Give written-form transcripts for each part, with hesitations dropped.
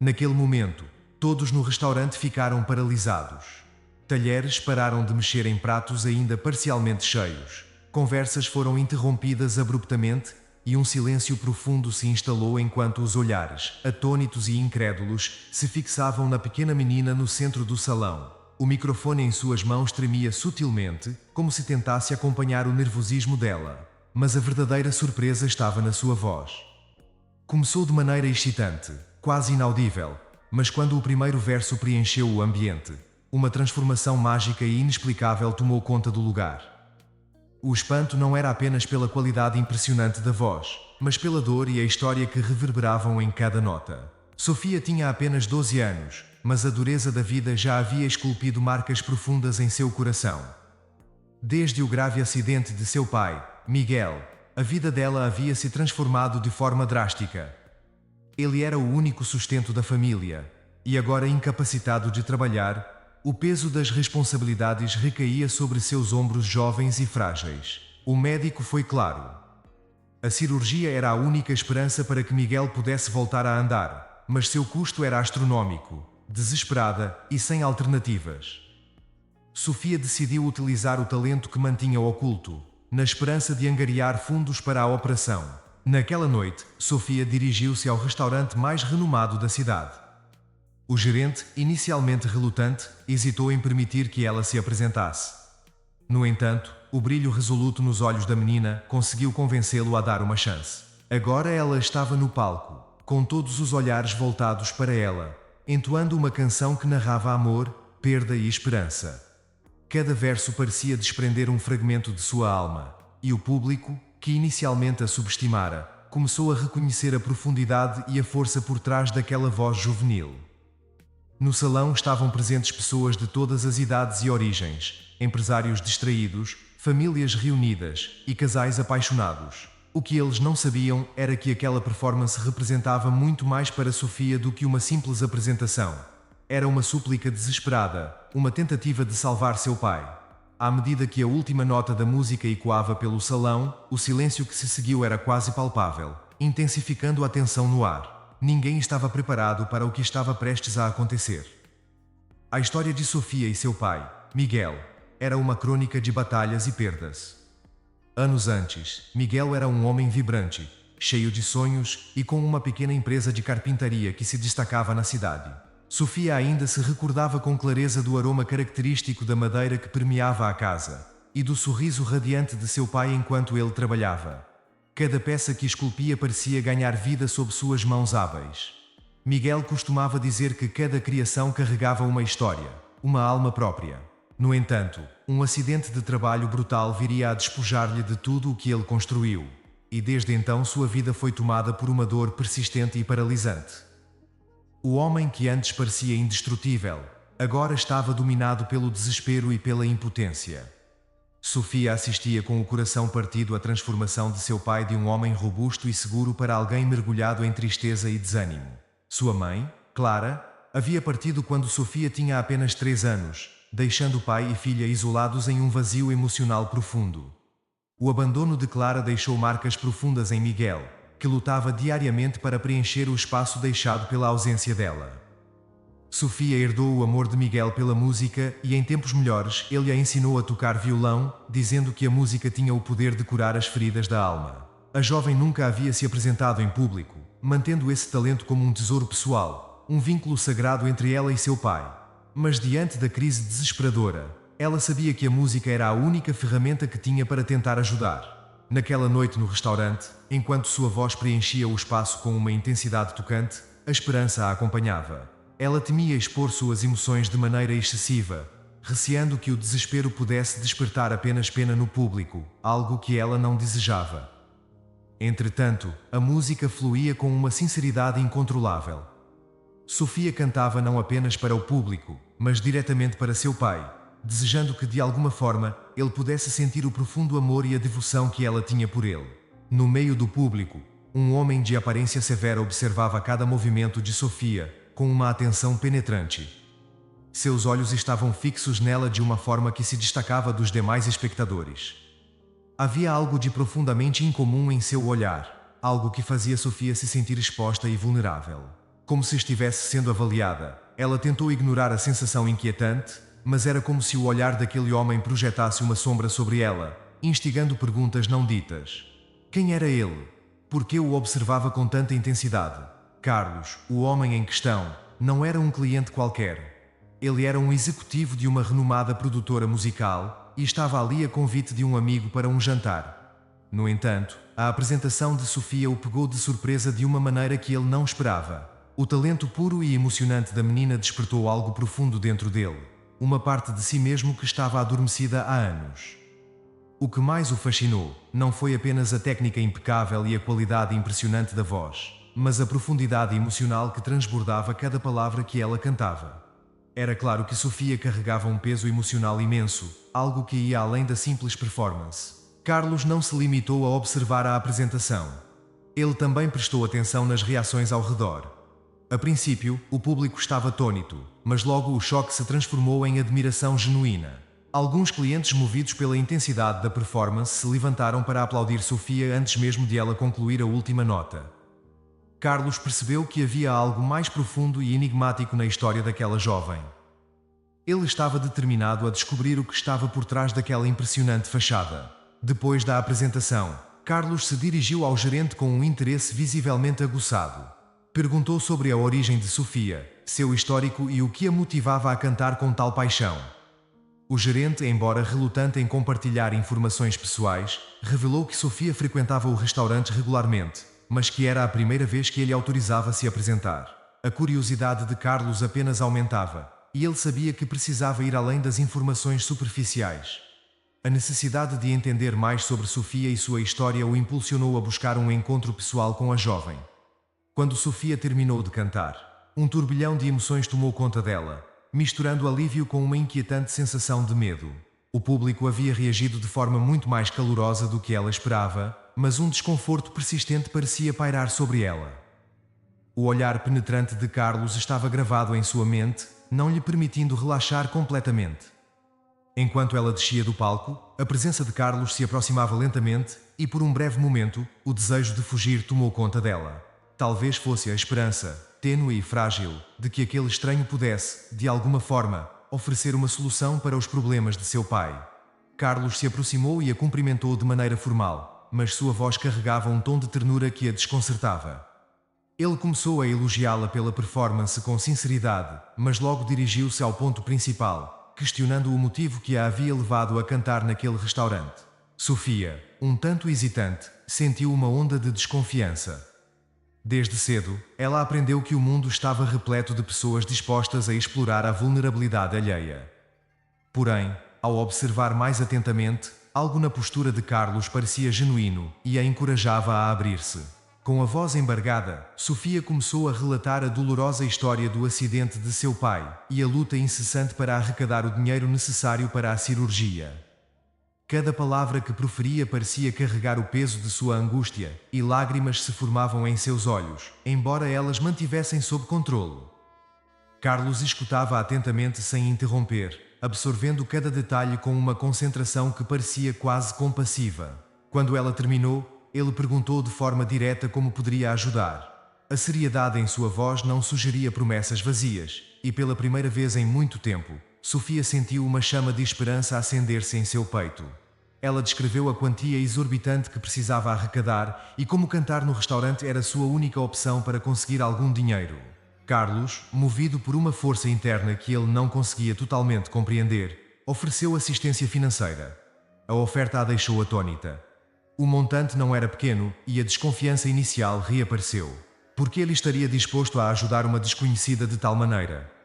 Naquele momento, todos no restaurante ficaram paralisados. Talheres pararam de mexer em pratos ainda parcialmente cheios. Conversas foram interrompidas abruptamente e um silêncio profundo se instalou enquanto os olhares, atônitos e incrédulos, se fixavam na pequena menina no centro do salão. O microfone em suas mãos tremia sutilmente, como se tentasse acompanhar o nervosismo dela. Mas a verdadeira surpresa estava na sua voz. Começou de maneira excitante, quase inaudível, mas quando o primeiro verso preencheu o ambiente, uma transformação mágica e inexplicável tomou conta do lugar. O espanto não era apenas pela qualidade impressionante da voz, mas pela dor e a história que reverberavam em cada nota. Sofia tinha apenas 12 anos, mas a dureza da vida já havia esculpido marcas profundas em seu coração. Desde o grave acidente de seu pai, Miguel, a vida dela havia se transformado de forma drástica. Ele era o único sustento da família, e agora incapacitado de trabalhar, o peso das responsabilidades recaía sobre seus ombros jovens e frágeis. O médico foi claro. A cirurgia era a única esperança para que Miguel pudesse voltar a andar, mas seu custo era astronômico, desesperada e sem alternativas. Sofia decidiu utilizar o talento que mantinha oculto, na esperança de angariar fundos para a operação. Naquela noite, Sofia dirigiu-se ao restaurante mais renomado da cidade. O gerente, inicialmente relutante, hesitou em permitir que ela se apresentasse. No entanto, o brilho resoluto nos olhos da menina conseguiu convencê-lo a dar uma chance. Agora ela estava no palco, com todos os olhares voltados para ela, entoando uma canção que narrava amor, perda e esperança. Cada verso parecia desprender um fragmento de sua alma, e o público, que inicialmente a subestimara, começou a reconhecer a profundidade e a força por trás daquela voz juvenil. No salão estavam presentes pessoas de todas as idades e origens, empresários distraídos, famílias reunidas e casais apaixonados. O que eles não sabiam era que aquela performance representava muito mais para Sofia do que uma simples apresentação. Era uma súplica desesperada, uma tentativa de salvar seu pai. À medida que a última nota da música ecoava pelo salão, o silêncio que se seguiu era quase palpável, intensificando a tensão no ar. Ninguém estava preparado para o que estava prestes a acontecer. A história de Sofia e seu pai, Miguel, era uma crônica de batalhas e perdas. Anos antes, Miguel era um homem vibrante, cheio de sonhos e com uma pequena empresa de carpintaria que se destacava na cidade. Sofia ainda se recordava com clareza do aroma característico da madeira que permeava a casa e do sorriso radiante de seu pai enquanto ele trabalhava. Cada peça que esculpia parecia ganhar vida sob suas mãos hábeis. Miguel costumava dizer que cada criação carregava uma história, uma alma própria. No entanto, um acidente de trabalho brutal viria a despojar-lhe de tudo o que ele construiu, e desde então sua vida foi tomada por uma dor persistente e paralisante. O homem que antes parecia indestrutível, agora estava dominado pelo desespero e pela impotência. Sofia assistia com o coração partido à transformação de seu pai de um homem robusto e seguro para alguém mergulhado em tristeza e desânimo. Sua mãe, Clara, havia partido quando Sofia tinha apenas 3 anos, deixando pai e filha isolados em um vazio emocional profundo. O abandono de Clara deixou marcas profundas em Miguel, que lutava diariamente para preencher o espaço deixado pela ausência dela. Sofia herdou o amor de Miguel pela música e em tempos melhores ele a ensinou a tocar violão, dizendo que a música tinha o poder de curar as feridas da alma. A jovem nunca havia se apresentado em público, mantendo esse talento como um tesouro pessoal, um vínculo sagrado entre ela e seu pai. Mas diante da crise desesperadora, ela sabia que a música era a única ferramenta que tinha para tentar ajudar. Naquela noite no restaurante, enquanto sua voz preenchia o espaço com uma intensidade tocante, a esperança a acompanhava. Ela temia expor suas emoções de maneira excessiva, receando que o desespero pudesse despertar apenas pena no público, algo que ela não desejava. Entretanto, a música fluía com uma sinceridade incontrolável. Sofia cantava não apenas para o público, mas diretamente para seu pai, desejando que de alguma forma ele pudesse sentir o profundo amor e a devoção que ela tinha por ele. No meio do público, um homem de aparência severa observava cada movimento de Sofia, com uma atenção penetrante. Seus olhos estavam fixos nela de uma forma que se destacava dos demais espectadores. Havia algo de profundamente incomum em seu olhar, algo que fazia Sofia se sentir exposta e vulnerável. como se estivesse sendo avaliada. Ela tentou ignorar a sensação inquietante, mas era como se o olhar daquele homem projetasse uma sombra sobre ela, instigando perguntas não ditas. Quem era ele? Por que o observava com tanta intensidade? Carlos, o homem em questão, não era um cliente qualquer. Ele era um executivo de uma renomada produtora musical e estava ali a convite de um amigo para um jantar. No entanto, a apresentação de Sofia o pegou de surpresa de uma maneira que ele não esperava. O talento puro e emocionante da menina despertou algo profundo dentro dele, uma parte de si mesmo que estava adormecida há anos. O que mais o fascinou não foi apenas a técnica impecável e a qualidade impressionante da voz, mas a profundidade emocional que transbordava cada palavra que ela cantava. Era claro que Sofia carregava um peso emocional imenso, algo que ia além da simples performance. Carlos não se limitou a observar a apresentação. Ele também prestou atenção nas reações ao redor. A princípio, o público estava atônito, mas logo o choque se transformou em admiração genuína. Alguns clientes, movidos pela intensidade da performance, se levantaram para aplaudir Sofia antes mesmo de ela concluir a última nota. Carlos percebeu que havia algo mais profundo e enigmático na história daquela jovem. Ele estava determinado a descobrir o que estava por trás daquela impressionante fachada. Depois da apresentação, Carlos se dirigiu ao gerente com um interesse visivelmente aguçado. Perguntou sobre a origem de Sofia, seu histórico e o que a motivava a cantar com tal paixão. O gerente, embora relutante em compartilhar informações pessoais, revelou que Sofia frequentava o restaurante regularmente, mas que era a primeira vez que ele autorizava se apresentar. A curiosidade de Carlos apenas aumentava, e ele sabia que precisava ir além das informações superficiais. A necessidade de entender mais sobre Sofia e sua história o impulsionou a buscar um encontro pessoal com a jovem. Quando Sofia terminou de cantar, um turbilhão de emoções tomou conta dela, misturando alívio com uma inquietante sensação de medo. O público havia reagido de forma muito mais calorosa do que ela esperava, mas um desconforto persistente parecia pairar sobre ela. O olhar penetrante de Carlos estava gravado em sua mente, não lhe permitindo relaxar completamente. Enquanto ela descia do palco, a presença de Carlos se aproximava lentamente e, por um breve momento, o desejo de fugir tomou conta dela. Talvez fosse a esperança, tênue e frágil, de que aquele estranho pudesse, de alguma forma, oferecer uma solução para os problemas de seu pai. Carlos se aproximou e a cumprimentou de maneira formal, mas sua voz carregava um tom de ternura que a desconcertava. Ele começou a elogiá-la pela performance com sinceridade, mas logo dirigiu-se ao ponto principal, questionando o motivo que a havia levado a cantar naquele restaurante. Sofia, um tanto hesitante, sentiu uma onda de desconfiança. Desde cedo, ela aprendeu que o mundo estava repleto de pessoas dispostas a explorar a vulnerabilidade alheia. Porém, ao observar mais atentamente, algo na postura de Carlos parecia genuíno e a encorajava a abrir-se. Com a voz embargada, Sofia começou a relatar a dolorosa história do acidente de seu pai e a luta incessante para arrecadar o dinheiro necessário para a cirurgia. Cada palavra que proferia parecia carregar o peso de sua angústia, e lágrimas se formavam em seus olhos, embora elas mantivessem sob controle. Carlos escutava atentamente sem interromper, absorvendo cada detalhe com uma concentração que parecia quase compassiva. Quando ela terminou, ele perguntou de forma direta como poderia ajudar. A seriedade em sua voz não sugeria promessas vazias, e pela primeira vez em muito tempo, Sofia sentiu uma chama de esperança acender-se em seu peito. Ela descreveu a quantia exorbitante que precisava arrecadar e como cantar no restaurante era sua única opção para conseguir algum dinheiro. Carlos, movido por uma força interna que ele não conseguia totalmente compreender, ofereceu assistência financeira. A oferta a deixou atônita. O montante não era pequeno e a desconfiança inicial reapareceu. Por que ele estaria disposto a ajudar uma desconhecida de tal maneira?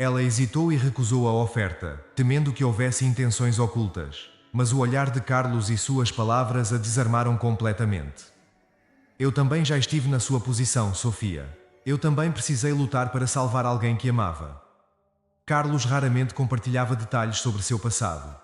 Ela hesitou e recusou a oferta, temendo que houvesse intenções ocultas. Mas o olhar de Carlos e suas palavras a desarmaram completamente. Eu também já estive na sua posição, Sofia. Eu também precisei lutar para salvar alguém que amava. Carlos raramente compartilhava detalhes sobre seu passado.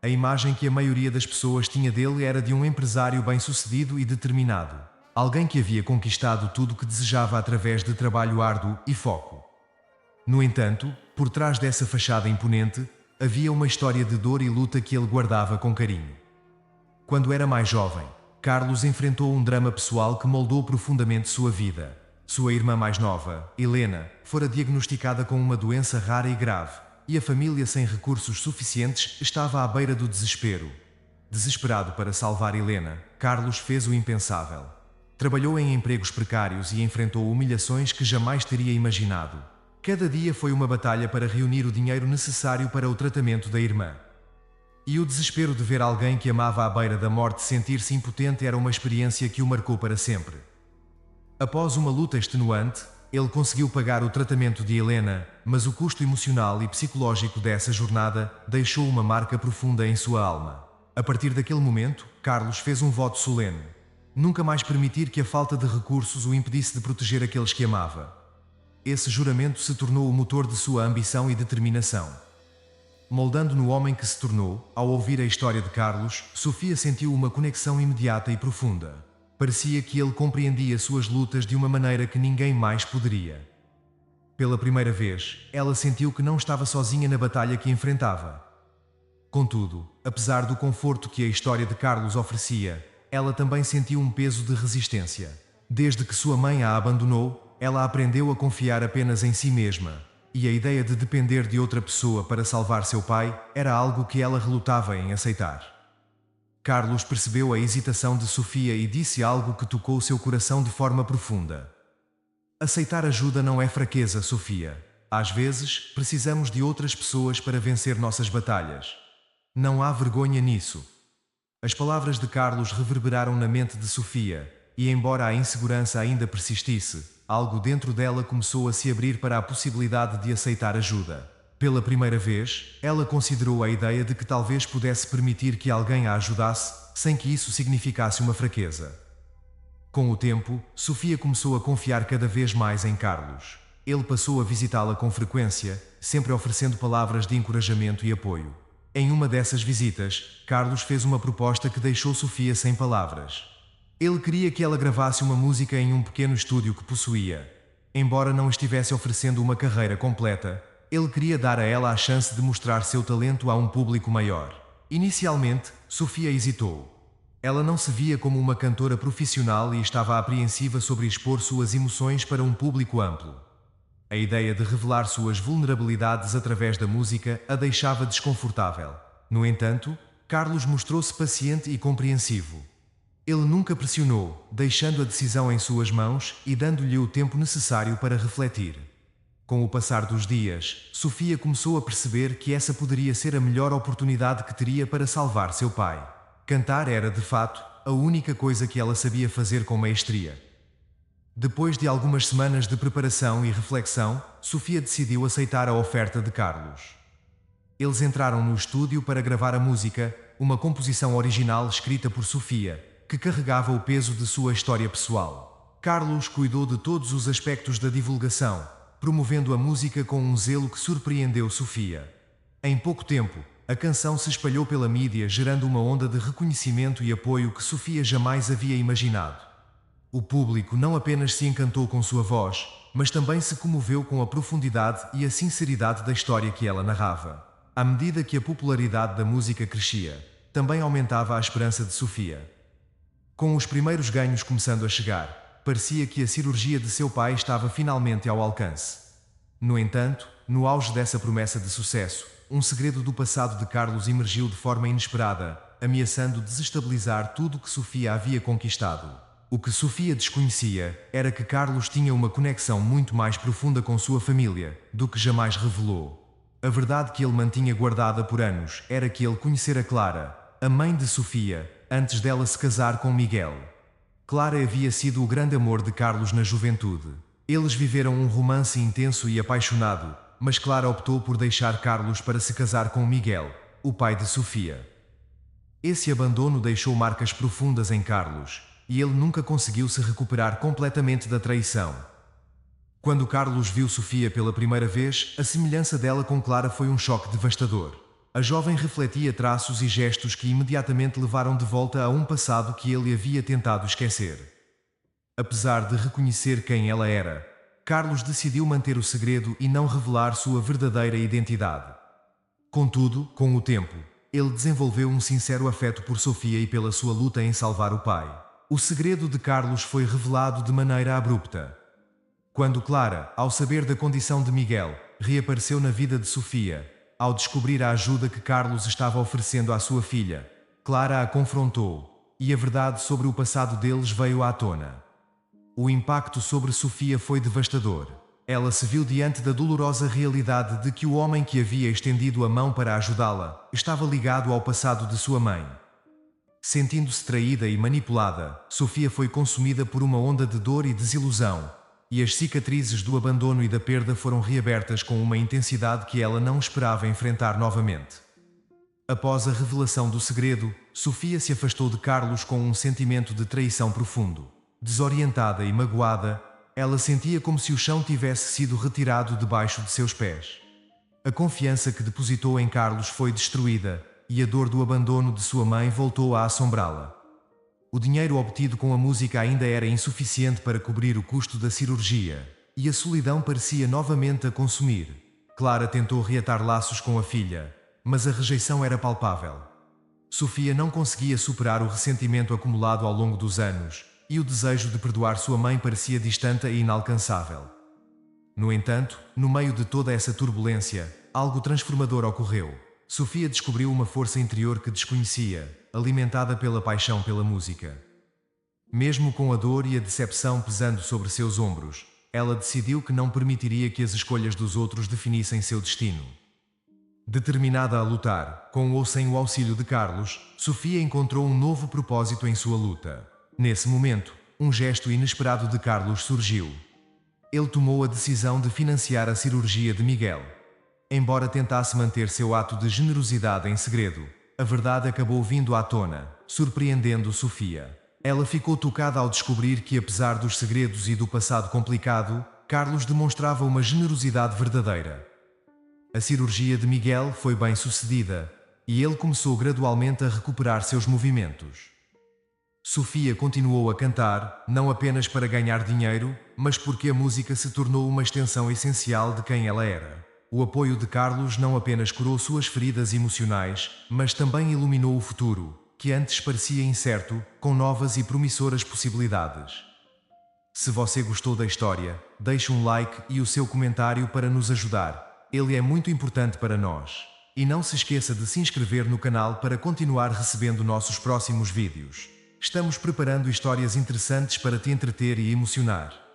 A imagem que a maioria das pessoas tinha dele era de um empresário bem-sucedido e determinado. Alguém que havia conquistado tudo o que desejava através de trabalho árduo e foco. No entanto, por trás dessa fachada imponente, havia uma história de dor e luta que ele guardava com carinho. Quando era mais jovem, Carlos enfrentou um drama pessoal que moldou profundamente sua vida. Sua irmã mais nova, Helena, fora diagnosticada com uma doença rara e grave, e a família sem recursos suficientes estava à beira do desespero. Desesperado para salvar Helena, Carlos fez o impensável. Trabalhou em empregos precários e enfrentou humilhações que jamais teria imaginado. Cada dia foi uma batalha para reunir o dinheiro necessário para o tratamento da irmã. E o desespero de ver alguém que amava à beira da morte sentir-se impotente era uma experiência que o marcou para sempre. Após uma luta extenuante, ele conseguiu pagar o tratamento de Helena, mas o custo emocional e psicológico dessa jornada deixou uma marca profunda em sua alma. A partir daquele momento, Carlos fez um voto solene: nunca mais permitir que a falta de recursos o impedisse de proteger aqueles que amava. Esse juramento se tornou o motor de sua ambição e determinação. Moldando no homem que se tornou, ao ouvir a história de Carlos, Sofia sentiu uma conexão imediata e profunda. Parecia que ele compreendia suas lutas de uma maneira que ninguém mais poderia. Pela primeira vez, ela sentiu que não estava sozinha na batalha que enfrentava. Contudo, apesar do conforto que a história de Carlos oferecia, ela também sentiu um peso de resistência. Desde que sua mãe a abandonou, ela aprendeu a confiar apenas em si mesma, e a ideia de depender de outra pessoa para salvar seu pai era algo que ela relutava em aceitar. Carlos percebeu a hesitação de Sofia e disse algo que tocou seu coração de forma profunda. Aceitar ajuda não é fraqueza, Sofia. Às vezes, precisamos de outras pessoas para vencer nossas batalhas. Não há vergonha nisso. As palavras de Carlos reverberaram na mente de Sofia, e embora a insegurança ainda persistisse, algo dentro dela começou a se abrir para a possibilidade de aceitar ajuda. Pela primeira vez, ela considerou a ideia de que talvez pudesse permitir que alguém a ajudasse, sem que isso significasse uma fraqueza. Com o tempo, Sofia começou a confiar cada vez mais em Carlos. Ele passou a visitá-la com frequência, sempre oferecendo palavras de encorajamento e apoio. Em uma dessas visitas, Carlos fez uma proposta que deixou Sofia sem palavras. Ele queria que ela gravasse uma música em um pequeno estúdio que possuía. Embora não estivesse oferecendo uma carreira completa, ele queria dar a ela a chance de mostrar seu talento a um público maior. Inicialmente, Sofia hesitou. Ela não se via como uma cantora profissional e estava apreensiva sobre expor suas emoções para um público amplo. A ideia de revelar suas vulnerabilidades através da música a deixava desconfortável. No entanto, Carlos mostrou-se paciente e compreensivo. Ele nunca pressionou, deixando a decisão em suas mãos e dando-lhe o tempo necessário para refletir. Com o passar dos dias, Sofia começou a perceber que essa poderia ser a melhor oportunidade que teria para salvar seu pai. Cantar era, de fato, a única coisa que ela sabia fazer com maestria. Depois de algumas semanas de preparação e reflexão, Sofia decidiu aceitar a oferta de Carlos. Eles entraram no estúdio para gravar a música, uma composição original escrita por Sofia, que carregava o peso de sua história pessoal. Carlos cuidou de todos os aspectos da divulgação, promovendo a música com um zelo que surpreendeu Sofia. Em pouco tempo, a canção se espalhou pela mídia, gerando uma onda de reconhecimento e apoio que Sofia jamais havia imaginado. O público não apenas se encantou com sua voz, mas também se comoveu com a profundidade e a sinceridade da história que ela narrava. À medida que a popularidade da música crescia, também aumentava a esperança de Sofia. Com os primeiros ganhos começando a chegar, parecia que a cirurgia de seu pai estava finalmente ao alcance. No entanto, no auge dessa promessa de sucesso, um segredo do passado de Carlos emergiu de forma inesperada, ameaçando desestabilizar tudo o que Sofia havia conquistado. O que Sofia desconhecia era que Carlos tinha uma conexão muito mais profunda com sua família do que jamais revelou. A verdade que ele mantinha guardada por anos era que ele conhecera Clara, a mãe de Sofia, antes dela se casar com Miguel. Clara havia sido o grande amor de Carlos na juventude. Eles viveram um romance intenso e apaixonado, mas Clara optou por deixar Carlos para se casar com Miguel, o pai de Sofia. Esse abandono deixou marcas profundas em Carlos, e ele nunca conseguiu se recuperar completamente da traição. Quando Carlos viu Sofia pela primeira vez, a semelhança dela com Clara foi um choque devastador. A jovem refletia traços e gestos que imediatamente levaram de volta a um passado que ele havia tentado esquecer. Apesar de reconhecer quem ela era, Carlos decidiu manter o segredo e não revelar sua verdadeira identidade. Contudo, com o tempo, ele desenvolveu um sincero afeto por Sofia e pela sua luta em salvar o pai. O segredo de Carlos foi revelado de maneira abrupta. Quando Clara, ao saber da condição de Miguel, reapareceu na vida de Sofia, ao descobrir a ajuda que Carlos estava oferecendo à sua filha, Clara a confrontou, e a verdade sobre o passado deles veio à tona. O impacto sobre Sofia foi devastador. Ela se viu diante da dolorosa realidade de que o homem que havia estendido a mão para ajudá-la estava ligado ao passado de sua mãe. Sentindo-se traída e manipulada, Sofia foi consumida por uma onda de dor e desilusão, e as cicatrizes do abandono e da perda foram reabertas com uma intensidade que ela não esperava enfrentar novamente. Após a revelação do segredo, Sofia se afastou de Carlos com um sentimento de traição profundo. Desorientada e magoada, ela sentia como se o chão tivesse sido retirado debaixo de seus pés. A confiança que depositou em Carlos foi destruída, e a dor do abandono de sua mãe voltou a assombrá-la. O dinheiro obtido com a música ainda era insuficiente para cobrir o custo da cirurgia, e a solidão parecia novamente a consumir. Clara tentou reatar laços com a filha, mas a rejeição era palpável. Sofia não conseguia superar o ressentimento acumulado ao longo dos anos, e o desejo de perdoar sua mãe parecia distante e inalcançável. No entanto, no meio de toda essa turbulência, algo transformador ocorreu. Sofia descobriu uma força interior que desconhecia, alimentada pela paixão pela música. Mesmo com a dor e a decepção pesando sobre seus ombros, ela decidiu que não permitiria que as escolhas dos outros definissem seu destino. Determinada a lutar, com ou sem o auxílio de Carlos, Sofia encontrou um novo propósito em sua luta. Nesse momento, um gesto inesperado de Carlos surgiu. Ele tomou a decisão de financiar a cirurgia de Miguel. Embora tentasse manter seu ato de generosidade em segredo, a verdade acabou vindo à tona, surpreendendo Sofia. Ela ficou tocada ao descobrir que, apesar dos segredos e do passado complicado, Carlos demonstrava uma generosidade verdadeira. A cirurgia de Miguel foi bem sucedida, e ele começou gradualmente a recuperar seus movimentos. Sofia continuou a cantar, não apenas para ganhar dinheiro, mas porque a música se tornou uma extensão essencial de quem ela era. O apoio de Carlos não apenas curou suas feridas emocionais, mas também iluminou o futuro, que antes parecia incerto, com novas e promissoras possibilidades. Se você gostou da história, deixe um like e o seu comentário para nos ajudar. Ele é muito importante para nós. E não se esqueça de se inscrever no canal para continuar recebendo nossos próximos vídeos. Estamos preparando histórias interessantes para te entreter e emocionar.